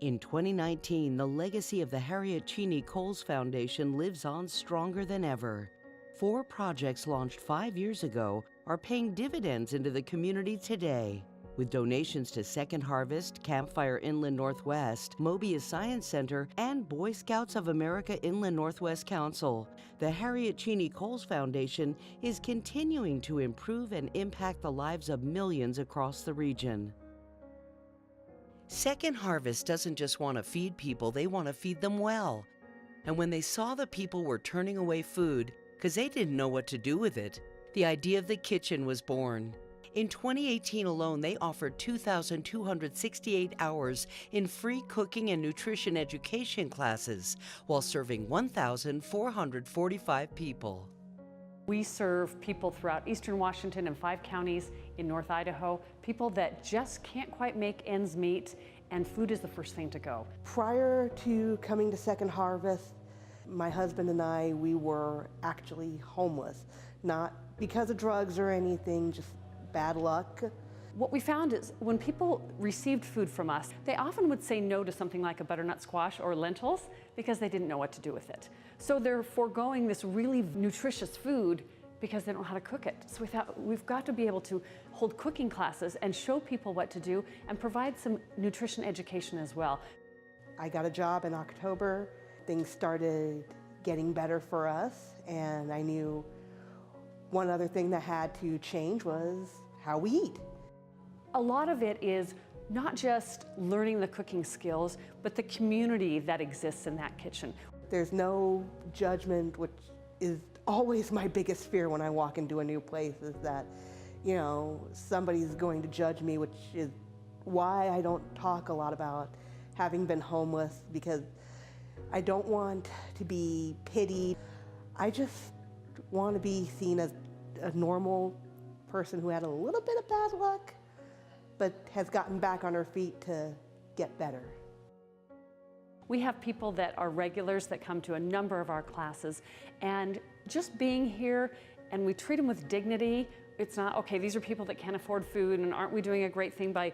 In 2019, the legacy of the Harriet Cheney Coles Foundation lives on stronger than ever. 4 projects launched 5 years ago are paying dividends into the community today. With donations to Second Harvest, Campfire Inland Northwest, Mobius Science Center, and Boy Scouts of America Inland Northwest Council, the Harriet Cheney Coles Foundation is continuing to improve and impact the lives of millions across the region. Second Harvest doesn't just want to feed people, they want to feed them well. And when they saw the people were turning away food because they didn't know what to do with it, the idea of the kitchen was born. In 2018 alone, they offered 2,268 hours in free cooking and nutrition education classes while serving 1,445 people. We serve people throughout eastern Washington and 5 counties in North Idaho, people that just can't quite make ends meet, and food is the first thing to go. Prior to coming to Second Harvest, my husband and I, we were actually homeless. Not because of drugs or anything, just bad luck. What we found is when people received food from us, they often would say no to something like a butternut squash or lentils because they didn't know what to do with it. So they're foregoing this really nutritious food because they don't know how to cook it. So we thought we've got to be able to hold cooking classes and show people what to do and provide some nutrition education as well. I got a job in October. Things started getting better for us, and I knew one other thing that had to change was how we eat. A lot of it is not just learning the cooking skills, but the community that exists in that kitchen. There's no judgment, which is always my biggest fear when I walk into a new place, is that, you know, somebody's going to judge me, which is why I don't talk a lot about having been homeless, because I don't want to be pitied. I just want to be seen as a normal person who had a little bit of bad luck, but has gotten back on her feet to get better. We have people that are regulars that come to a number of our classes, and just being here, and we treat them with dignity. It's not, okay, these are people that can't afford food, and aren't we doing a great thing by,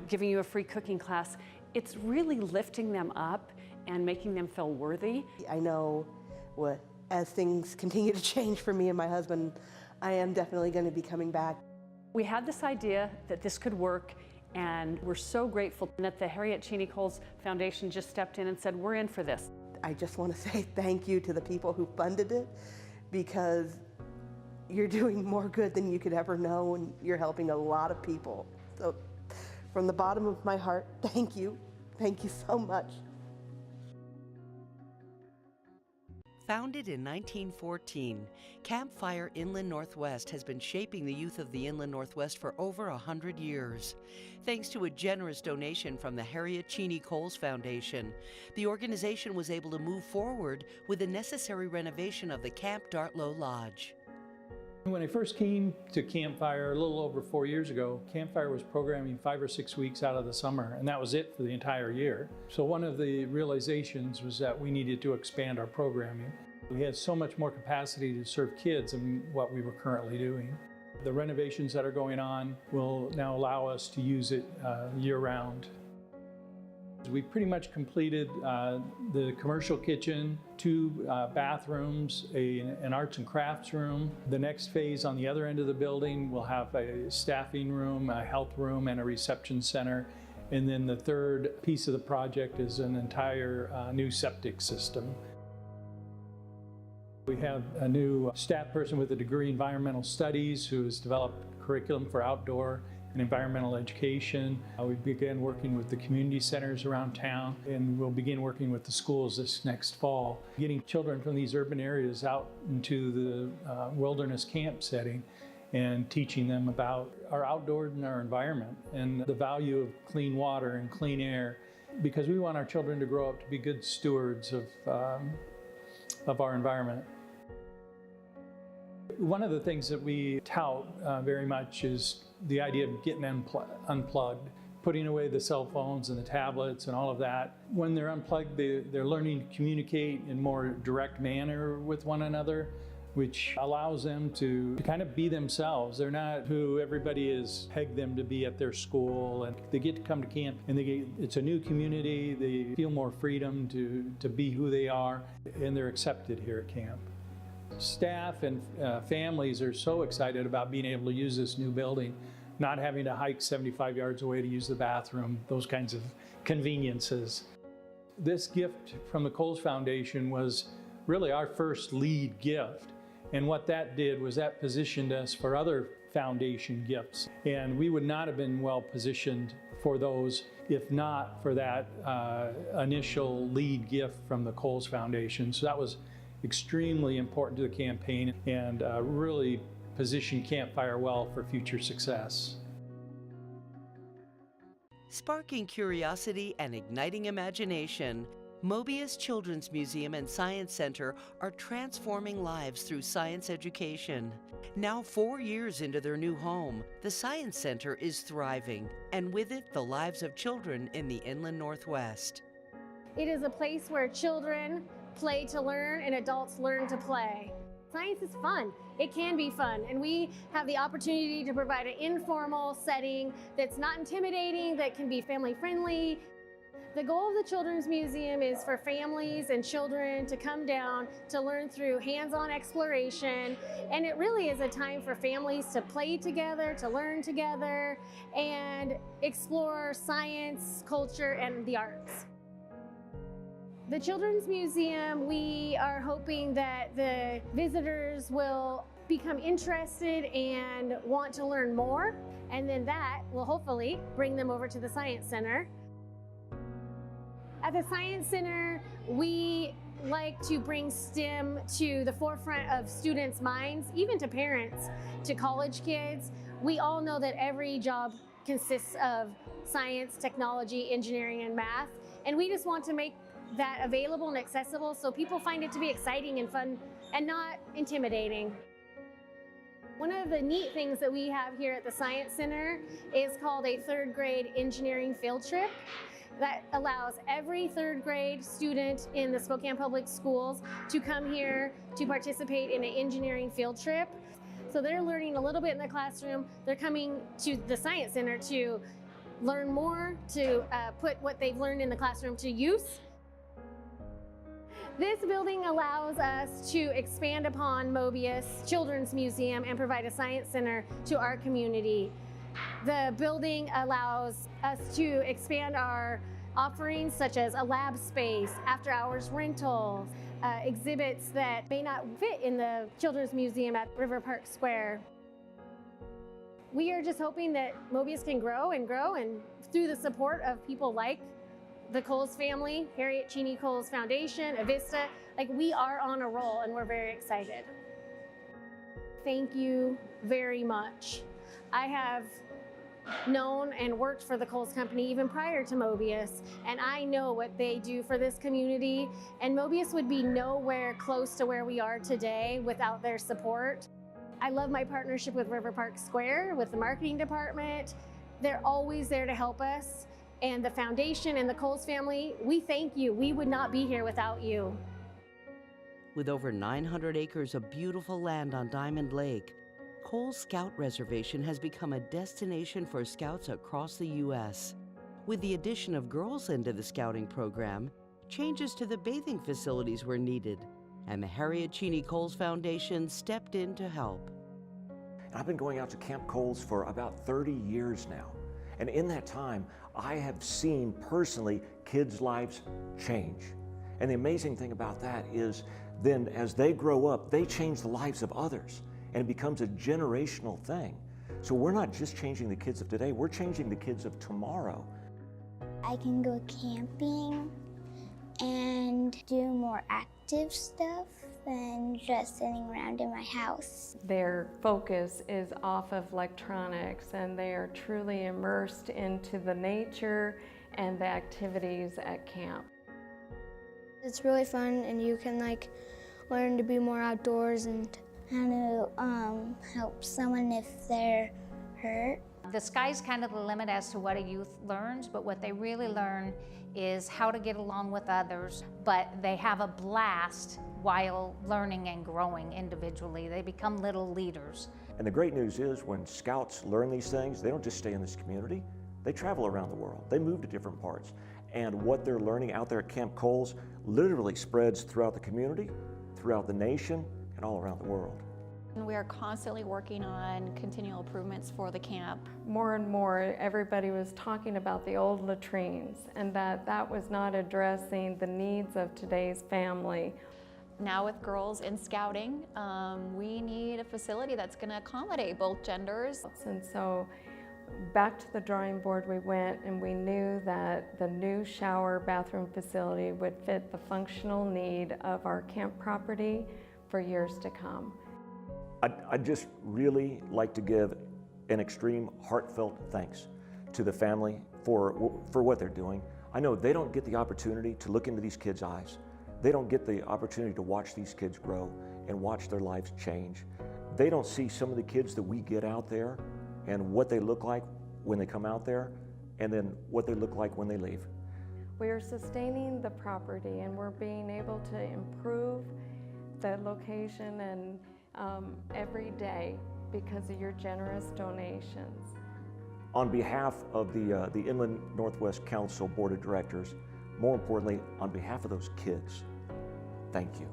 giving you a free cooking class? It's really lifting them up and making them feel worthy. I know as things continue to change for me and my husband, I am definitely going to be coming back. We had this idea that this could work, and we're so grateful that the Harriet Cheney Coles Foundation just stepped in and said, we're in for this. I just want to say thank you to the people who funded it, because you're doing more good than you could ever know, and you're helping a lot of people. So from the bottom of my heart, thank you. Thank you so much. Founded in 1914, Campfire Inland Northwest has been shaping the youth of the Inland Northwest for over 100 years. Thanks to a generous donation from the Harriet Cheney Coles Foundation, the organization was able to move forward with the necessary renovation of the Camp Dartlow Lodge. When I first came to Campfire a little over 4 years ago, Campfire was programming 5 or 6 weeks out of the summer, and that was it for the entire year. So one of the realizations was that we needed to expand our programming. We had so much more capacity to serve kids than what we were currently doing. The renovations that are going on will now allow us to use it year-round. We pretty much completed the commercial kitchen, 2 bathrooms, an arts and crafts room. The next phase on the other end of the building will have a staffing room, a health room, and a reception center. And then the third piece of the project is an entire new septic system. We have a new staff person with a degree in environmental studies who has developed curriculum for outdoor and environmental education. We began working with the community centers around town, and we'll begin working with the schools this next fall, getting children from these urban areas out into the wilderness camp setting and teaching them about our outdoors and our environment and the value of clean water and clean air, because we want our children to grow up to be good stewards of our environment. One of the things that we tout very much is the idea of getting unplugged, putting away the cell phones and the tablets and all of that. When they're unplugged, they're learning to communicate in more direct manner with one another. which allows them to kind of be themselves. They're not who everybody has pegged them to be at their school, and they get to come to camp and it's a new community. They feel more freedom to be who they are, and they're accepted here at camp. Staff and families are so excited about being able to use this new building, not having to hike 75 yards away to use the bathroom, those kinds of conveniences. This gift from the Coles Foundation was really our first lead gift. And what that did was that positioned us for other foundation gifts. And we would not have been well positioned for those if not for that initial lead gift from the Coles Foundation. So that was extremely important to the campaign and really positioned Campfire well for future success. Sparking curiosity and igniting imagination, Mobius Children's Museum and Science Center are transforming lives through science education. Now 4 years into their new home, the Science Center is thriving, and with it, the lives of children in the Inland Northwest. It is a place where children play to learn and adults learn to play. Science is fun. It can be fun, and we have the opportunity to provide an informal setting that's not intimidating, that can be family friendly. The goal of the Children's Museum is for families and children to come down to learn through hands-on exploration, and it really is a time for families to play together, to learn together, and explore science, culture, and the arts. The Children's Museum, we are hoping that the visitors will become interested and want to learn more, and then that will hopefully bring them over to the Science Center. At the Science Center, we like to bring STEM to the forefront of students' minds, even to parents, to college kids. We all know that every job consists of science, technology, engineering, and math, and we just want to make that available and accessible so people find it to be exciting and fun and not intimidating. One of the neat things that we have here at the Science Center is called a third grade engineering field trip that allows every third grade student in the Spokane Public Schools to come here to participate in an engineering field trip. So they're learning a little bit in the classroom. They're coming to the Science Center to learn more, to put what they've learned in the classroom to use. This building allows us to expand upon Mobius Children's Museum and provide a science center to our community. The building allows us to expand our offerings such as a lab space, after-hours rentals, exhibits that may not fit in the Children's Museum at River Park Square. We are just hoping that Mobius can grow, and through the support of people like the Coles family, Harriet Cheney Coles Foundation, Avista, we are on a roll and we're very excited. Thank you very much. I have known and worked for the Coles Company even prior to Mobius, and I know what they do for this community, and Mobius would be nowhere close to where we are today without their support. I love my partnership with River Park Square, with the marketing department. They're always there to help us. And the foundation and the Coles family, we thank you. We would not be here without you. With over 900 acres of beautiful land on Diamond Lake, Coles Scout Reservation has become a destination for scouts across the U.S. With the addition of girls into the scouting program, changes to the bathing facilities were needed, and the Harriet Cheney Coles Foundation stepped in to help. I've been going out to Camp Coles for about 30 years now. And in that time, I have seen personally kids' lives change. And the amazing thing about that is then as they grow up, they change the lives of others, and it becomes a generational thing. So we're not just changing the kids of today, we're changing the kids of tomorrow. I can go camping and do more active stuff than just sitting around in my house. Their focus is off of electronics, and they are truly immersed into the nature and the activities at camp. It's really fun, and you can learn to be more outdoors and how to help someone if they're hurt. The sky's kind of the limit as to what a youth learns, but what they really learn is how to get along with others, but they have a blast while learning and growing individually. They become little leaders. And the great news is when scouts learn these things, they don't just stay in this community, they travel around the world. They move to different parts. And what they're learning out there at Camp Coles literally spreads throughout the community, throughout the nation, and all around the world. We are constantly working on continual improvements for the camp. More and more, everybody was talking about the old latrines and that was not addressing the needs of today's family. Now with girls in scouting, we need a facility that's going to accommodate both genders. And so back to the drawing board we went, and we knew that the new shower bathroom facility would fit the functional need of our camp property for years to come. I'd just really like to give an extreme heartfelt thanks to the family for what they're doing. I know they don't get the opportunity to look into these kids' eyes. They don't get the opportunity to watch these kids grow and watch their lives change. They don't see some of the kids that we get out there and what they look like when they come out there and then what they look like when they leave. We are sustaining the property and we're being able to improve the location and every day because of your generous donations. On behalf of the Inland Northwest Council Board of Directors, more importantly, on behalf of those kids, thank you.